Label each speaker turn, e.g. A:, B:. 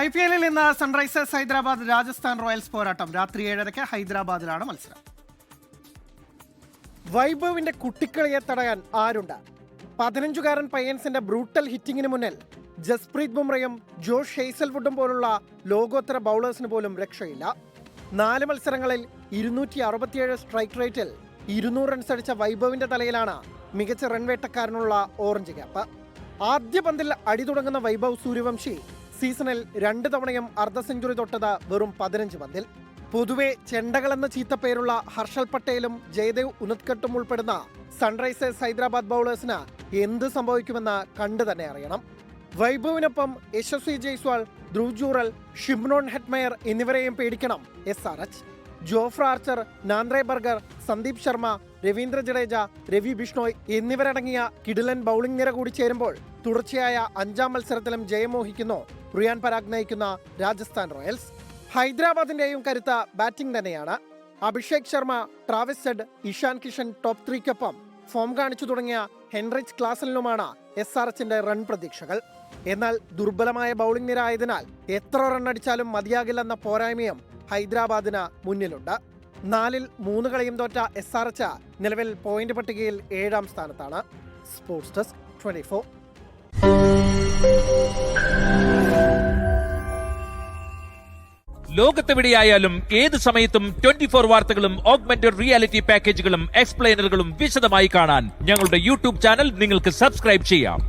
A: IPL-ൽ ഇന്ന് Sunrisers Hyderabad Rajasthan Royals പോരാട്ടം രാത്രി 7:30 ഹൈദരാബാദിലാണ് മത്സരം.
B: വൈഭവിന്റെ കുട്ടിക്കളിയെ തടയാൻ ആരുണ്ട്? 15-കാരൻ പയ്യൻസിന്റെ ബ്രൂട്ടൽ ഹിറ്റിംഗിന് മുന്നിൽ ജസ്പ്രീത് ബുംറയും ജോഷ് ഹെയ്സൽവുഡും പോലുള്ള ലോകോത്തര ബൗളേഴ്സിന് പോലും രക്ഷയില്ല. 4 മത്സരങ്ങളിൽ 267 സ്ട്രൈക്ക് റേറ്റിൽ 200 റൺസ് അടിച്ച വൈഭവിന്റെ തലയിലാണ് മികച്ച റൺവേട്ടക്കാരനുള്ള ഓറഞ്ച് ക്യാപ്പ്. ആദ്യ പന്തിൽ അടി തുടങ്ങുന്ന വൈഭവ് സൂര്യവംശി സീസണിൽ 2 തവണയും അർദ്ധ സെഞ്ചുറി തൊട്ടത് വെറും 15 പന്തിൽ. പൊതുവെ ചെണ്ടകളെന്ന ചീത്തപ്പേരുള്ള ഹർഷൽ പട്ടേലും ജയദേവ് ഉനദ്കട്ടും ഉൾപ്പെടുന്ന സൺറൈസേഴ്സ് ഹൈദരാബാദ് ബൗളേഴ്സിന് എന്ത് സംഭവിക്കുമെന്ന് കണ്ടു തന്നെ അറിയണം. വൈഭവിനൊപ്പം യശസ്വി ജയ്സ്വാൾ, ധ്രുവ് ജൂറൽ, ഷിബ്നോൺ ഹെറ്റ്മയർ എന്നിവരെയും പേടിക്കണം SRH. Jofra archer, Nandre burger, Sandeep Sharma, Ravindra Jadeja, Ravi Bishnoi എന്നിവരടങ്ങിയ കിടിലൻ ബൗളിംഗ് നിര കൂടി ചേരുമ്പോൾ തുടർച്ചയായ 5-ാം മത്സരത്തിലും ജയമോഹിക്കുന്നു റിയാൻ പരാഗ് നയിക്കുന്ന രാജസ്ഥാൻ റോയൽസ്. ഹൈദരാബാദിന്റെയും കരുത്ത് ബാറ്റിംഗ് തന്നെയാണ്. Abhishek Sharma, Travis Head, Ishan Kishan top 3-ക്കൊപ്പം ഫോം കാണിച്ചു തുടങ്ങിയ ഹെൻറിച്ച് ക്ലാസലിനുമാണ് SRHന്റെ റൺ പ്രതീക്ഷകൾ. എന്നാൽ ദുർബലമായ ബൗളിംഗ് നിര ആയതിനാൽ എത്ര റൺ അടിച്ചാലും മതിയാകില്ലെന്ന പോരായ്മയും ഹൈദരാബാദിന് മുന്നിലുണ്ട്. 4-ൽ 3 കളിയും തോറ്റ SRH നിലവിൽ പോയിന്റ് പട്ടികയിൽ 7-ാം സ്ഥാനത്താണ്. Sports desk 24.
C: ലോകത്തെവിടെയായാലും ഏത് സമയത്തും 24 വാർത്തകളും ഓഗ്മെന്റഡ് റിയാലിറ്റി പാക്കേജുകളും എക്സ്പ്ലെയിനറുകളും വിശദമായി കാണാൻ ഞങ്ങളുടെ യൂട്യൂബ് ചാനൽ നിങ്ങൾക്ക് സബ്സ്ക്രൈബ് ചെയ്യാം.